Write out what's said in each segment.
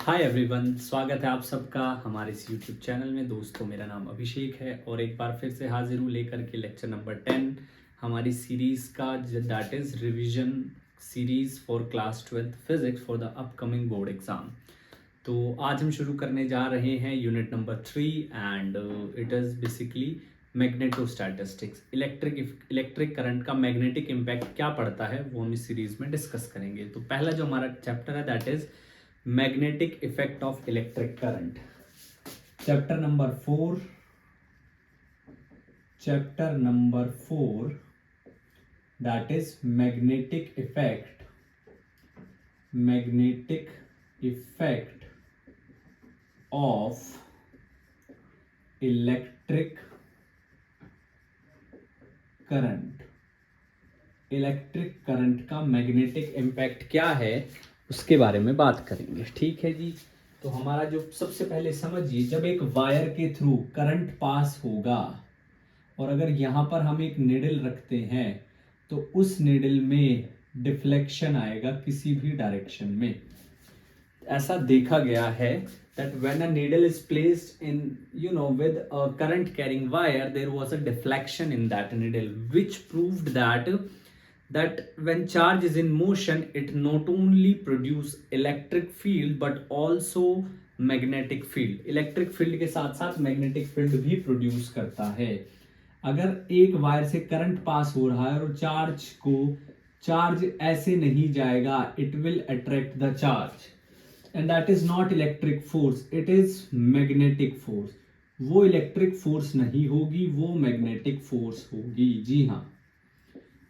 Hi everyone, स्वागत है आप सबका हमारे इस यूट्यूब चैनल में। दोस्तों, मेरा नाम अभिषेक है और एक बार फिर से हाजिर हूँ लेकर के लेक्चर नंबर 10 हमारी सीरीज़ का, that is revision series for class 12th physics for the upcoming board exam. तो आज हम शुरू करने जा रहे हैं unit number 3 and it is basically magnetostatistics. Electric current का मैग्नेटिक इम्पैक्ट क्या पड़ता है वो हम इस सीरीज़ में डिस्कस करेंगे। तो पहला जो हमारा चैप्टर है that is magnetic effect of electric current. Chapter number 4 that is magnetic effect of electric current. Electric current का मैग्नेटिक इम्पैक्ट क्या है उसके बारे में बात करेंगे। ठीक है जी। तो हमारा जो सबसे पहले समझिए, जब एक वायर के थ्रू करंट पास होगा और अगर यहाँ पर हम एक निडल रखते हैं तो उस निडल में डिफ्लेक्शन आएगा किसी भी डायरेक्शन में। ऐसा देखा गया है that when a needle is placed in with a current carrying wire, there was a deflection in that needle, which proved that when charge is in motion, it not only produce electric field but also magnetic field। electric field के साथ साथ magnetic field भी produce करता है। अगर एक wire से current pass हो रहा है और चार्ज ऐसे नहीं जाएगा, it will attract the charge and that is not electric force, it is magnetic force। वो इलेक्ट्रिक फोर्स नहीं होगी, वो मैग्नेटिक फोर्स होगी। जी हाँ,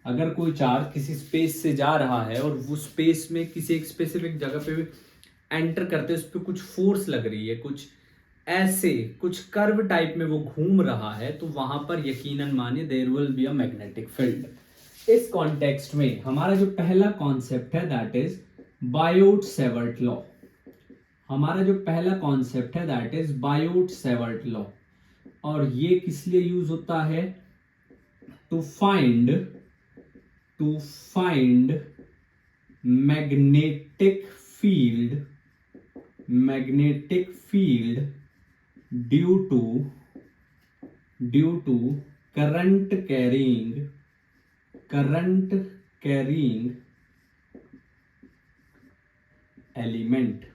अगर कोई चार्ज किसी स्पेस से जा रहा है और वो स्पेस में किसी एक स्पेसिफिक जगह पे एंटर करते उस पर कुछ फोर्स लग रही है, कुछ कर्व टाइप में वो घूम रहा है, तो वहां पर यकीनन मानिए there will be a magnetic field. इस कॉन्टेक्स्ट में हमारा जो पहला कॉन्सेप्ट है दैट इज बायोट-सेवर्ट लॉ। हमारा जो पहला कॉन्सेप्ट है दैट इज बायोट-सेवर्ट लॉ, और ये किस लिए यूज होता है? To find magnetic field due to current carrying element.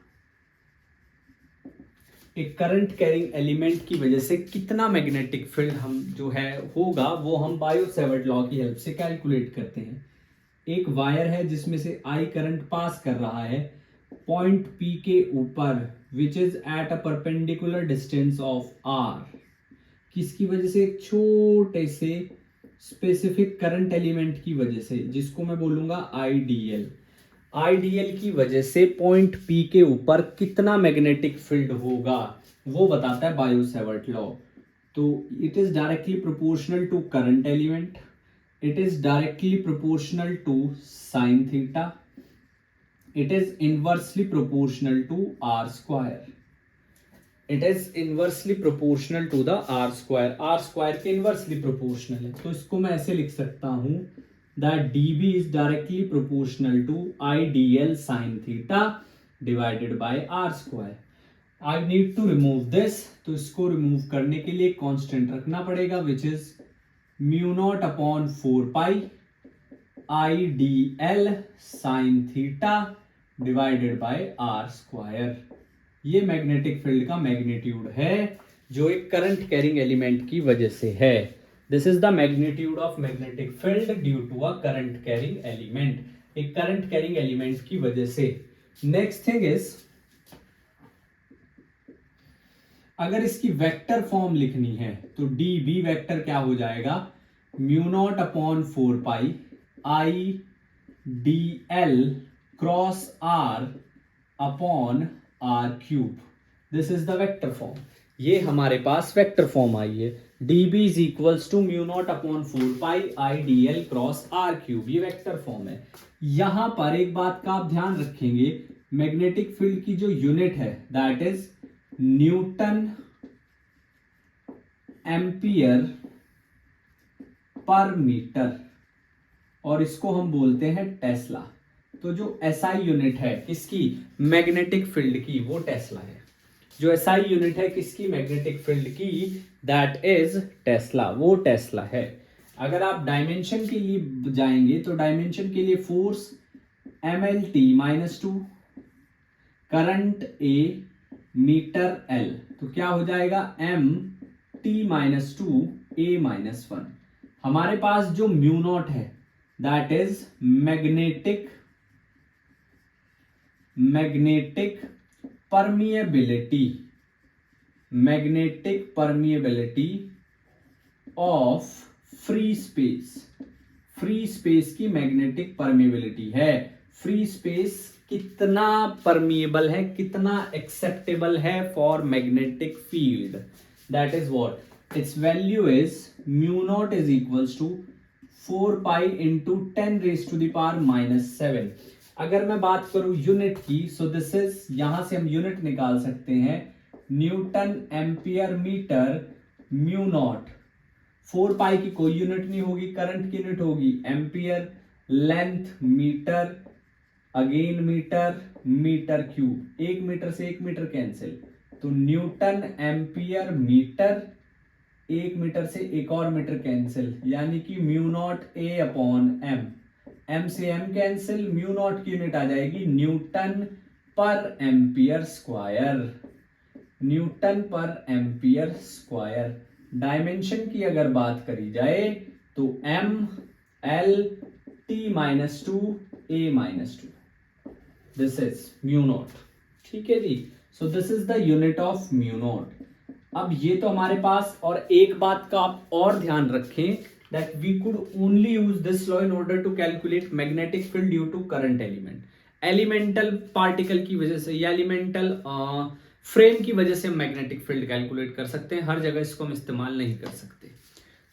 एक करंट कैरिंग एलिमेंट की वजह से कितना मैग्नेटिक फील्ड हम जो है होगा वो हम बायो-सेवर्ट लॉ की हेल्प से कैलकुलेट करते हैं। एक वायर है जिसमें से आई करंट पास कर रहा है पॉइंट पी के ऊपर, which is at a perpendicular distance of R. किसकी वजह से? एक छोटे से स्पेसिफिक करंट एलिमेंट की वजह से, जिसको मैं बोलूंगा आईडीएल की वजह से पॉइंट पी के ऊपर कितना मैग्नेटिक फील्ड होगा वो बताता है बायो-सेवर्ट लॉ। तो it is directly proportional to current element, it is directly proportional to sine theta, it is inversely proportional to R square. It is inversely proportional to the R square. R square के inversely proportional है, तो इसको मैं ऐसे लिख सकता हूं that dB is directly proportional to IDL sin theta divided by r square। I need to remove this, तो इसको रिमूव करने के लिए कांस्टेंट रखना पड़ेगा which is mu naught upon 4 pi IDL sin theta divided by r square। ये magnetic field का magnitude है जो एक करंट कैरिंग एलिमेंट की वजह से है। This is the magnitude of magnetic field due to a current carrying element। एक current carrying element की वजह से। Next thing is, अगर इसकी वेक्टर फॉर्म लिखनी है तो dB वेक्टर क्या हो जाएगा? Mu naught upon 4 pi I D L cross R upon R cube. This is the vector form. ये हमारे पास वेक्टर फॉर्म आई है, dB is equals to mu naught upon 4 pi I D L cross R cube. ये vector form है। यहां पर एक बात का आप ध्यान रखेंगे, मैग्नेटिक फील्ड की जो यूनिट है that is Newton ampere per metre, और इसको हम बोलते हैं टेस्ला। तो जो एसआई यूनिट है किसकी, मैग्नेटिक फील्ड की, वो टेस्ला है। जो एसआई यूनिट है किसकी, मैग्नेटिक फील्ड की, दैट इज टेस्ला, वो टेस्ला है। अगर आप डायमेंशन के लिए जाएंगे तो डायमेंशन के लिए force mlt-2, current A, metre L, तो क्या हो जाएगा mt-2 a-1। हमारे पास जो म्यू नॉट है that is magnetic permeability of free space की मैग्नेटिक परमिएबिलिटी है। फ्री स्पेस कितना परमिएबल है, कितना एक्सेप्टेबल है for magnetic field, that is what its value is mu naught is equals to 4 pi into 10⁻⁻⁷। अगर मैं बात करूं यूनिट की, सो दिस इज, यहां से हम यूनिट निकाल सकते हैं, newton ampere metre mu naught. 4 pi की कोई यूनिट नहीं होगी, करंट की यूनिट होगी ampere, length metre, again metre cube, 1 metre से 1 मीटर कैंसिल, तो न्यूटन एम्पियर मीटर, 1 मीटर से एक और मीटर कैंसिल, यानी कि mu naught A upon M, M से एम कैंसिल, म्यू नॉट की यूनिट आ जाएगी न्यूटन पर एम्पियर स्क्वायर। डायमेंशन की अगर बात करी जाए तो mlt-2 a-2, this is mu naught, ठीक है जी। So this is the unit of mu naught. अब ये तो हमारे पास, और एक बात का आप और ध्यान रखें that we could only use this law in order to calculate magnetic field due to current element, elemental particle की वजह से या एलिमेंटल फ्रेम की वजह से हम मैग्नेटिक फील्ड कैलकुलेट कर सकते हैं, हर जगह इसको हम इस्तेमाल नहीं कर सकते।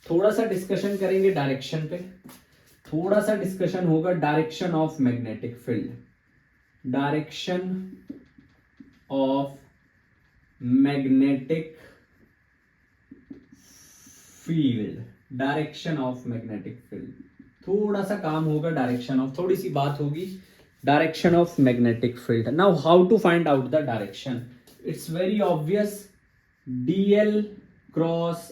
थोड़ा सा डिस्कशन करेंगे डायरेक्शन पे, थोड़ा सा डिस्कशन होगा direction of magnetic field, direction of magnetic field, direction of magnetic field, थोड़ा सा काम होगा डायरेक्शन ऑफ, थोड़ी सी बात होगी direction of magnetic field. Now how to find out the direction, it's very obvious, dl cross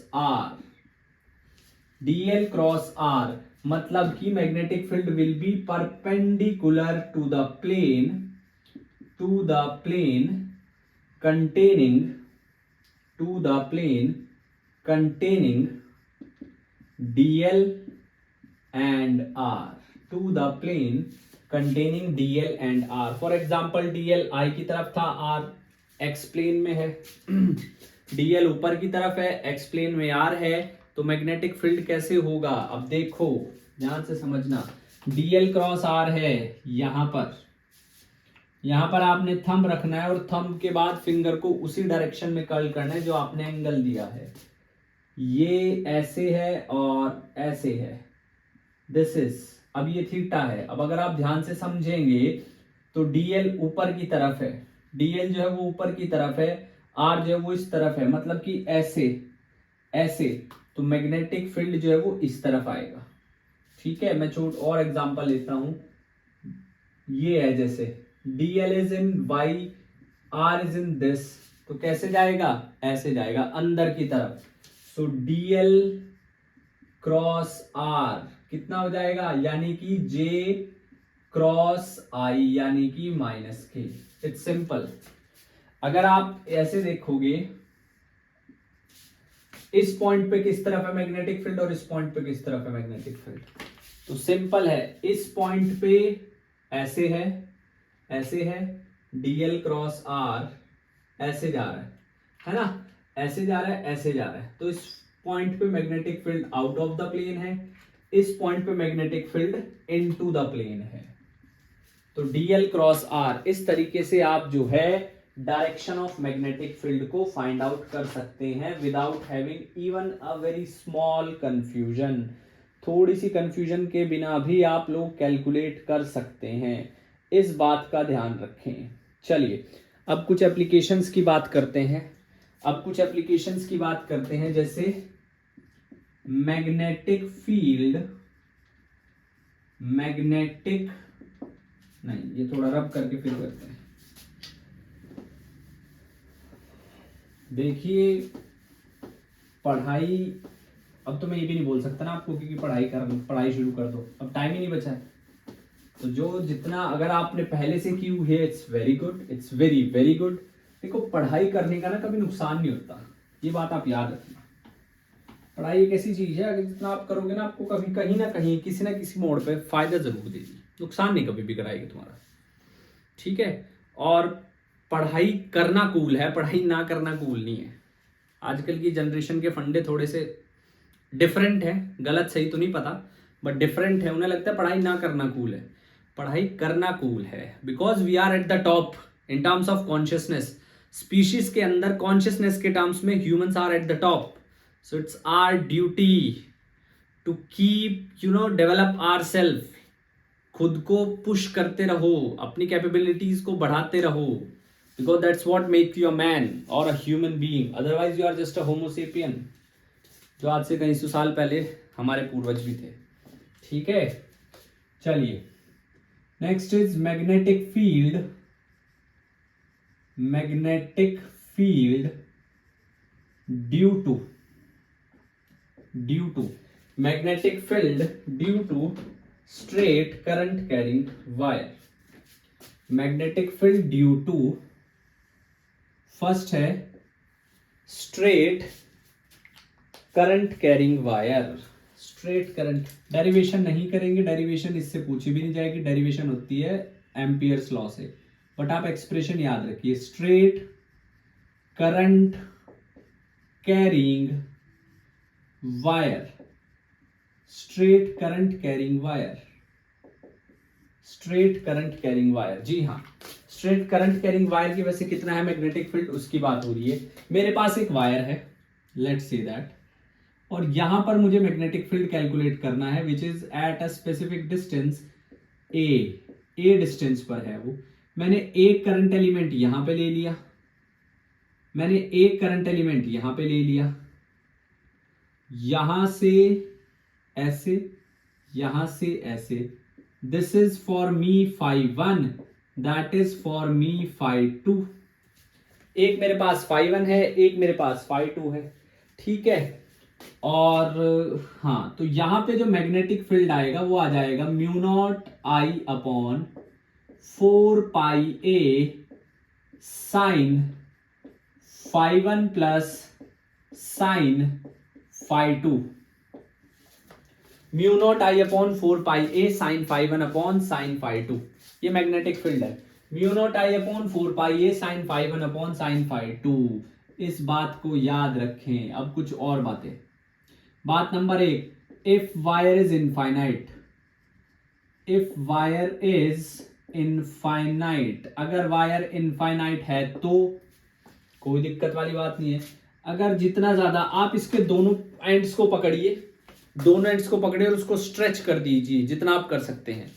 r, मतलब कि magnetic field will be perpendicular to the plane containing dl and r, to the plane containing dl and r। For example dl i की तरफ था, r x plane में है, dl ऊपर की तरफ है, x प्लेन में r है, तो मैग्नेटिक फील्ड कैसे होगा, अब देखो ध्यान से समझना, dl क्रॉस r है, यहां पर आपने थंब रखना है और थंब के बाद फिंगर को उसी डायरेक्शन में कर्ल करना है जो आपने एंगल दिया है, ये ऐसे है और ऐसे है, दिस इज, अब ये थीटा है। अब अगर आप ध्यान से समझेंगे तो dl ऊपर की तरफ है, dl जो है वो ऊपर की तरफ है, r जो है वो इस तरफ है, मतलब कि ऐसे, तो मैग्नेटिक फील्ड जो है वो इस तरफ आएगा, ठीक है। मैं छोटा और एग्जांपल लेता हूं, ये है जैसे dl is in y, r is in this, तो कैसे जाएगा, ऐसे जाएगा अंदर की तरफ, सो dl क्रॉस r कितना हो जाएगा, यानी कि j क्रॉस i, यानी कि -k। It's simple. अगर आप ऐसे देखोगे, इस पॉइंट पे किस तरफ है मैग्नेटिक फील्ड और इस पॉइंट पे किस तरफ है मैग्नेटिक फील्ड, तो सिंपल है, इस पॉइंट पे ऐसे है, dl क्रॉस r ऐसे जा रहा है ना, ऐसे जा रहा है, तो इस पॉइंट पे magnetic field out of the plane है, इस पॉइंट पे magnetic field into the plane है, तो dl क्रॉस r, इस तरीके से आप जो है डायरेक्शन ऑफ मैग्नेटिक फील्ड को फाइंड आउट कर सकते हैं without having even a very small confusion. थोड़ी सी कंफ्यूजन के बिना भी आप लोग कैलकुलेट कर सकते हैं, इस बात का ध्यान रखें। चलिए अब कुछ एप्लीकेशंस की बात करते हैं, जैसे मैग्नेटिक नहीं, ये थोड़ा रब करके फिर करते हैं। देखिए पढ़ाई, अब तो मैं ये भी नहीं बोल सकता ना आपको क्योंकि पढ़ाई शुरू कर दो, अब टाइम ही नहीं बचा है। तो जो जितना अगर आपने पहले से की हुई है, it's very good, it's very very good. देखो पढ़ाई करने का ना कभी नुकसान नहीं होता, ये बात आप याद रखना। पढ़ाई एक ऐसी चीज है, अगर जितना आप करोगे ना, आपको कभी कहीं ना कहीं किसी ना किसी मोड़ पे फायदा जरूर देगी, नुकसान नहीं कभी भी कराएगी तुम्हारा, ठीक है। और पढ़ाई करना कूल है, पढ़ाई ना करना कूल नहीं है। आजकल की जनरेशन के फंडे थोड़े से डिफरेंट है, गलत सही तो नहीं पता, बट डिफरेंट है। उन्हें लगता है पढ़ाई ना करना कूल है, पढ़ाई करना कूल है। Because we are at the top in terms of consciousness, species के अंदर कॉन्शियसनेस के टर्म्स में humans are at the top. So it's our duty to keep develop our self. खुद को पुश करते रहो, अपनी कैपेबिलिटीज को बढ़ाते रहो, because that's what make you a man or a human being. Otherwise you are just a homo sapien, जो आज से कई सौ साल पहले हमारे पूर्वज भी थे, ठीक है। चलिए next is magnetic field. Magnetic field due to magnetic field due to straight current carrying wire. Magnetic field due to, first है straight current carrying wire. Straight current, derivation नहीं करेंगे, डेरिवेशन इससे पूछी भी नहीं जाएगी, डेरिवेशन होती है एम्पियर्स लॉ से, बट आप एक्सप्रेशन याद रखिए, straight current carrying wire. Straight current carrying wire, straight current carrying wire, जी हाँ। स्ट्रेट करंट कैरिंग वायर की वजह से कितना है मैग्नेटिक फील्ड, उसकी बात हो रही है। मेरे पास एक वायर है, लेट्स से दैट, और यहां पर मुझे मैग्नेटिक फील्ड कैलकुलेट करना है विच is at a specific distance A distance पर है वो। मैंने एक करंट एलिमेंट यहां पे ले लिया, मैंने एक करंट एलिमेंट यहां पे ले लिया, यहां से ऐसे, यहां से ऐसे। This is for me phi 1, that is for me phi 2। एक मेरे पास phi 1 है, एक मेरे पास phi 2 है, ठीक है। और हाँ, तो यहां पे जो मैग्नेटिक फील्ड आएगा वो आ जाएगा mu naught I upon 4 pi a sine phi 1 plus sine phi 2। Mu naught I upon 4 pi a sine phi 1 upon sine phi 2, ये मैग्नेटिक फील्ड है। Mu naught I upon 4 pi a sine phi 1 upon sine phi 2, इस बात को याद रखें। अब कुछ और बातें। बात number 1, if wire is infinite, if wire is infinite, अगर वायर इनफाइनाइट है तो कोई दिक्कत वाली बात नहीं है। अगर जितना ज्यादा आप इसके दोनों एंड्स को पकड़िए, दोनों एंड्स को पकड़िए और उसको स्ट्रेच कर दीजिए जितना आप कर सकते हैं।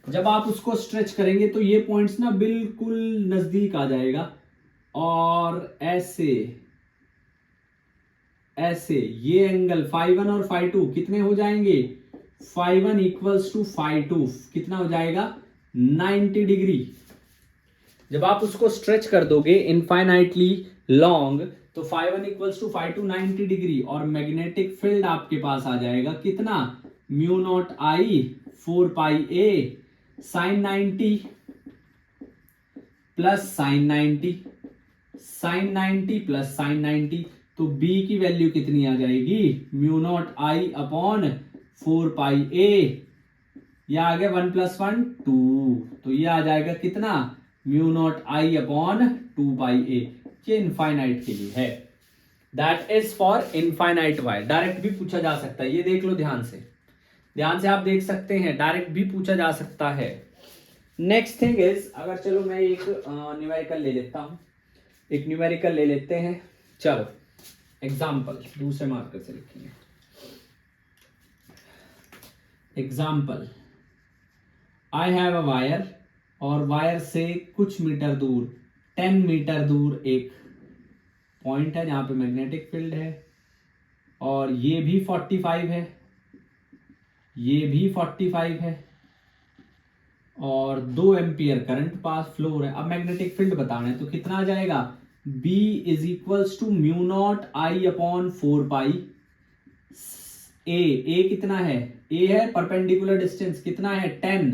जब आप उसको स्ट्रेच करेंगे तो ये पॉइंट्स ना बिल्कुल नजदीक आ जाएगा, और ऐसे ऐसे ये एंगल phi 1 और phi 2 कितने हो जाएंगे, phi 1 इक्वल्स टू phi 2 कितना हो जाएगा, 90 डिग्री। जब आप उसको स्ट्रेच कर दोगे इनफाइनाइटली लॉन्ग, तो phi 1 equals to phi 2 90 degree, और मैग्नेटिक फील्ड आपके पास आ जाएगा कितना, mu naught I 4 pi a sine 90 plus sine 90, sine 90 plus sine 90, तो b की वैल्यू कितनी आ जाएगी, mu naught I upon 4 pi a, यह आ गया 1 प्लस 1 2, तो ये आ जाएगा कितना, म्यू नॉट आई अपॉन 2 पाई ए। ये इनफाइनाइट के लिए है, that is for infinite wire. Direct भी पूछा जा सकता है, ये देख लो ध्यान से, ध्यान से आप देख सकते हैं, डायरेक्ट भी पूछा जा सकता है। नेक्स्ट थिंग इज, अगर चलो मैं एक न्यूमेरिकल ले लेता हूं, एक न्यूमेरिकल ले लेते हैं, चलो एग्जाम्पल दूसरे मार्कर से लिखेंगे। Example, I have a wire, और वायर से कुछ मीटर दूर 10 मीटर दूर एक पॉइंट है जहां पे मैग्नेटिक फील्ड है, और ये भी 45 है, ये भी 45 है, और 2 एम्पियर करंट पास फ्लो हो रहा है। अब मैग्नेटिक फील्ड बताना है तो कितना आ जाएगा, B is equals to mu naught I upon 4 pi. A कितना है, ए है परपेंडिकुलर डिस्टेंस कितना है 10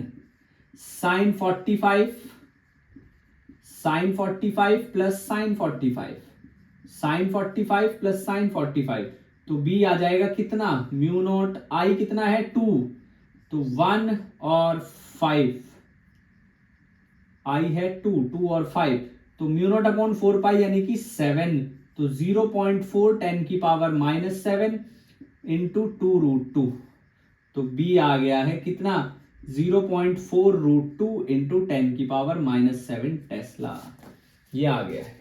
sine 45 plus sine 45 plus sine 45 तो बी आ जाएगा कितना, म्यू नॉट आई कितना है 2 तो 1 और 5 आई है 2 और 5 तो म्यू नॉट अपॉन 4 पाई यानी कि 7 तो 0.4 10 की पावर -7 इंटू 2√2 तो बी आ गया है कितना 0.4√2 इंटू 10 की पावर -7 टेस्ला। ये आ गया है।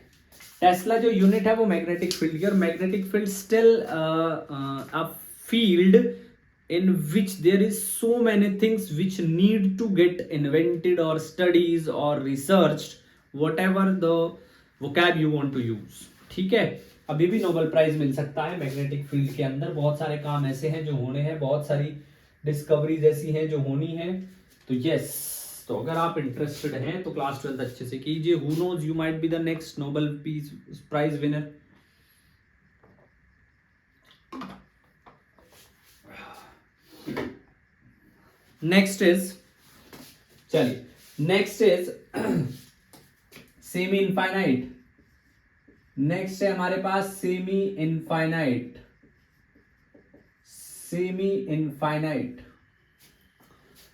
टेस्ला जो यूनिट है वो मैग्नेटिक फील्ड की, और magnetic field still a field in which there is so many things which need to get invented or studies or researched, whatever the vocab you want to use। ठीक है, अभी भी Nobel prize मिल सकता है magnetic field के अंदर। बहुत सारे काम ऐसे हैं जो होने हैं, बहुत सारी डिस्कवरीज ऐसी हैं जो होनी है। तो यस, तो अगर आप इंटरेस्टेड हैं तो क्लास 12 अच्छे से कीजिए। Who knows, you might be the next Nobel peace prize winner. Next is, चलिए next is semi infinite. Next है हमारे पास सेमी इनफाइनाइट।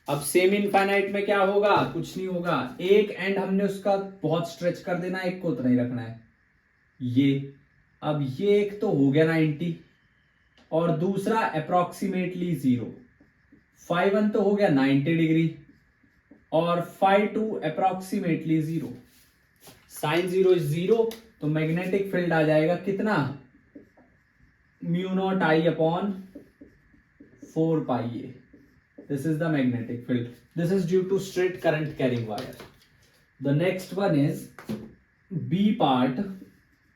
अब सेमी इनफाइनाइट में क्या होगा, कुछ नहीं होगा, एक एंड हमने उसका बहुत स्ट्रेच कर देना, एक को उतना ही रखना है ये। अब ये एक तो हो गया 90 और दूसरा अप्रोक्सीमेटली 0। 5 तो हो गया 90 डिग्री और 5 अप्रोक्सीमेटली 0। साइन 0 इज 0 तो मैग्नेटिक फील्ड आ जाएगा कितना, mu naught I upon 4 pi A. This is the magnetic field. This is due to straight current carrying wire. The next one is B part,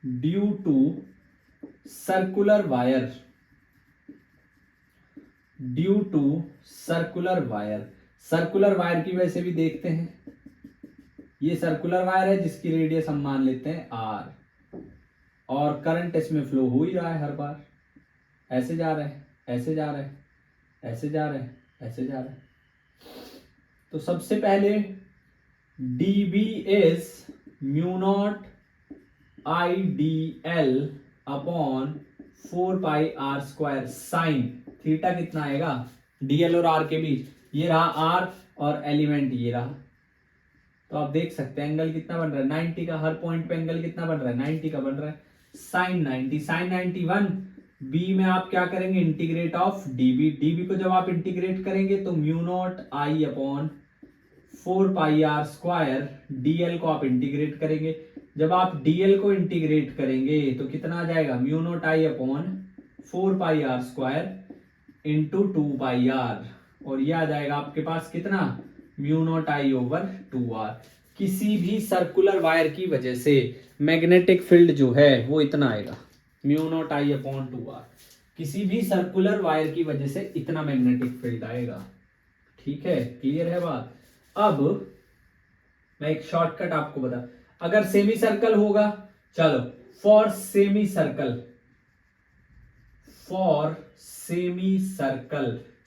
due to circular wire. Due to circular wire, circular wire की वजह से भी देखते हैं। ये circular wire है जिसकी radius हम मान लेते हैं r, और करंट इसमें फ्लो हो ही रहा है हर बार, ऐसे जा रहा है, ऐसे जा रहा है, ऐसे जा रहा है, ऐसे जा रहा है। तो सबसे पहले dB is mu naught I D L upon 4 pi are square sine theta कितना आएगा, डीएल और आर के बीच ये रहा आर और एलिमेंट ये रहा। तो आप देख सकते हैं एंगल कितना बन रहा है 90 का, हर पॉइंट पे एंगल कितना बन रहा है 90 का बन रहा है, साइन 90, साइन 91। बी में आप क्या करेंगे, इंटीग्रेट ऑफ डीबी। डीबी को जब आप इंटीग्रेट करेंगे तो mu naught I upon 4 pi are square, DL को आप इंटीग्रेट करेंगे। जब आप डीएल को इंटीग्रेट करेंगे तो कितना आ जाएगा, mu naught I upon 4 pi are square into 2 pi R, और ये आ जाएगा आपके पास कितना, mu naught I over 2r। किसी भी सर्कुलर वायर की वजह से मैग्नेटिक फील्ड जो है वो इतना आएगा, mu naught I upon 2r। किसी भी सर्कुलर वायर की वजह से इतना मैग्नेटिक फील्ड आएगा। ठीक है, क्लियर है बात। अब मैं एक शॉर्टकट आपको बता, अगर सेमी सर्कल होगा, चलो for semi circle,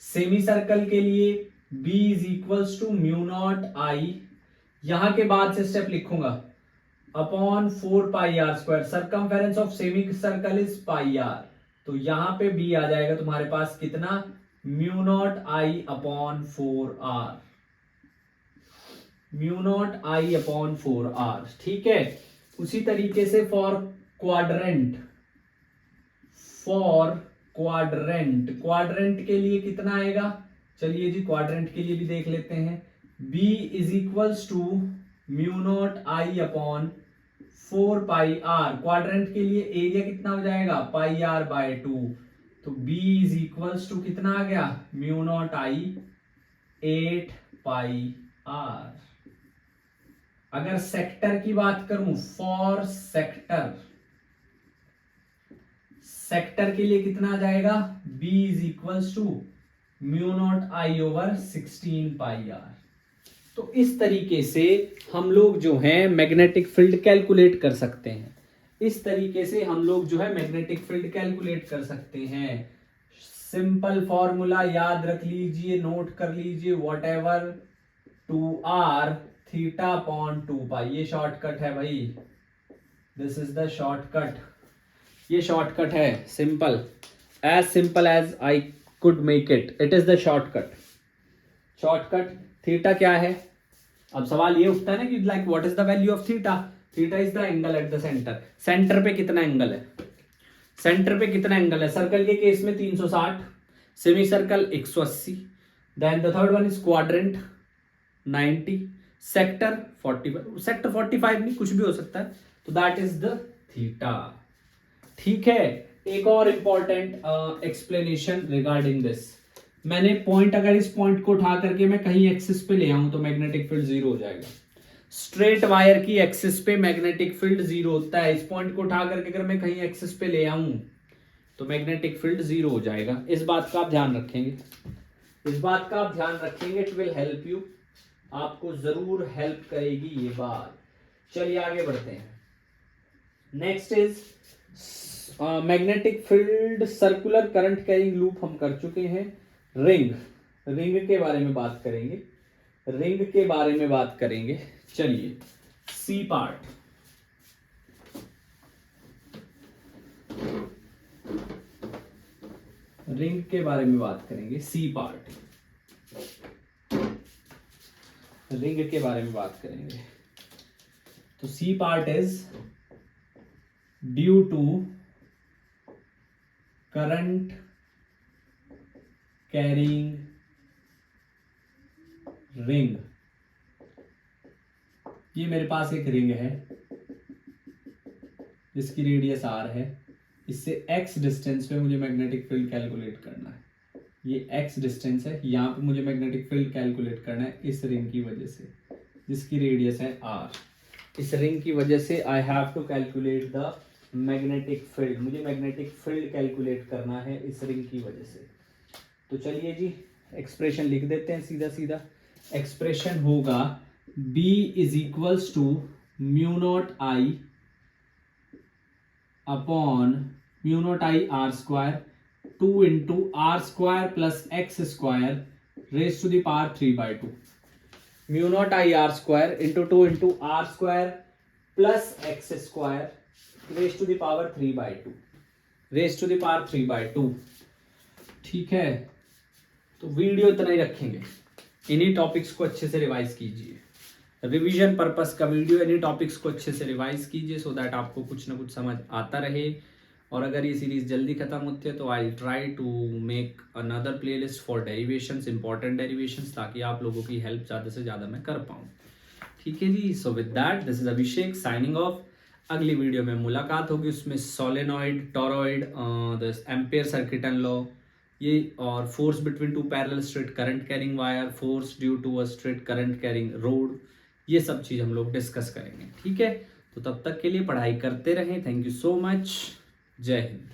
semi circle के लिए B is equals to mu naught I, यहां के बाद से स्टेप लिखूंगा, upon 4 pi are square. Circumference of semi circle is pi are, तो यहां पे B आ जाएगा तुम्हारे पास कितना, mu naught I upon 4r, mu naught I upon 4r। ठीक है, उसी तरीके से फॉर क्वाड्रेंट के लिए कितना आएगा, चलिए जी क्वाड्रेंट के लिए भी देख लेते हैं। B is equals to mu naught I upon 4 pi R. Quadrant के लिए एरिया कितना हो जाएगा, पाई आर बाय 2, तो B इज इक्वल्स टू कितना आ गया, mu naught I 8 pi R. अगर सेक्टर की बात करूं, फॉर सेक्टर के लिए कितना आ जाएगा, B is equals to mu naught I over 16 pi are. तो इस तरीके से हम लोग जो है मैग्नेटिक फील्ड कैलकुलेट कर सकते हैं। इस तरीके से हम लोग जो है मैग्नेटिक फील्ड कैलकुलेट कर सकते हैं। सिंपल फॉर्मूला याद रख लीजिए, नोट कर लीजिए, whatever 2r theta upon 2 pi, ये शॉर्टकट है भाई, दिस इज द शॉर्टकट, ये शॉर्टकट है, simple as I could make it, it is the shortcut. Theta क्या है? अब सवाल ये उठता है ना कि like what is the value of theta? Theta is the angle at the centre. Centre पे कितना एंगल है? सेंटर पे कितना एंगल है? सर्कल के केस में 360, semicircle 180, then the third one is quadrant 90, sector 45, sector 45 नहीं कुछ भी हो सकता है, तो दैट इज द थीटा। ठीक है, एक और इंपॉर्टेंट एक्सप्लेनेशन रिगार्डिंग दिस। मैंने पॉइंट, अगर इस पॉइंट को उठा करके मैं कहीं एक्सिस पे ले आऊं तो मैग्नेटिक फील्ड जीरो हो जाएगा। स्ट्रेट वायर की एक्सिस पे मैग्नेटिक फील्ड जीरो होता है। इस पॉइंट को उठा करके अगर मैं कहीं एक्सिस पे ले आऊं तो मैग्नेटिक फील्ड जीरो हो जाएगा। इस बात का आप ध्यान रखेंगे, इस बात का आप ध्यान रखेंगे, इट विल हेल्प यू, आपको जरूर हेल्प करेगी ये बात। चलिए आगे बढ़ते हैं। Next is magnetic field circular current carrying loop हम कर चुके हैं। रिंग के बारे में बात करेंगे, रिंग के बारे में बात करेंगे। चलिए सी पार्ट, रिंग के बारे में बात करेंगे। सी पार्ट, रिंग के बारे में बात करेंगे। तो C part is due to current carrying ring. ये मेरे पास एक रिंग है जिसकी रेडियस r है, इससे x डिस्टेंस पे मुझे मैग्नेटिक फील्ड कैलकुलेट करना है। ये x डिस्टेंस है, यहाँ पे मुझे मैग्नेटिक फील्ड कैलकुलेट करना है इस रिंग की वजह से जिसकी रेडियस है r। इस रिंग की वजह से I have to calculate the magnetic field, मुझे मैग्नेटिक फील्ड कैलकुलेट करना है इस रिंग की वजह से। तो चलिए जी एक्सप्रेशन लिख देते हैं सीधा सीधा। एक्सप्रेशन होगा B is equals to mu naught I upon mu naught I r square 2 into R square plus X square raise to the power 3/2। Mu naught I r square into 2 into R square plus X square raise to the power 3/2, raise to the power 3/2। ठीक है, तो video इतना ही रखेंगे, इन्हीं topics को अच्छे से revise कीजिए, रिवीजन पर्पस का वीडियो, इन्हीं टॉपिक्स को अच्छे से रिवाइज कीजिए सो दैट आपको कुछ ना कुछ समझ आता रहे। और अगर ये सीरीज जल्दी खत्म होती है तो I try to make another playlist for derivations, important derivations, ताकि आप लोगों की हेल्प ज़्यादा से ज़्यादा मैं कर पाऊँ। ठीक है जी, so with that this is Abhishek signing off. अगली वीडियो में मुलाकात होगी, उसमें solenoid, toroid, Ampere circuit and law, ये और force between two parallel straight current carrying wire, force due to a straight current carrying rod, ये सब चीज़ हम लोग डिस्कस करेंगे। ठीक है, तो तब तक के लिए पढ़ाई करते रहें। थैंक यू सो मच, जय हिंद।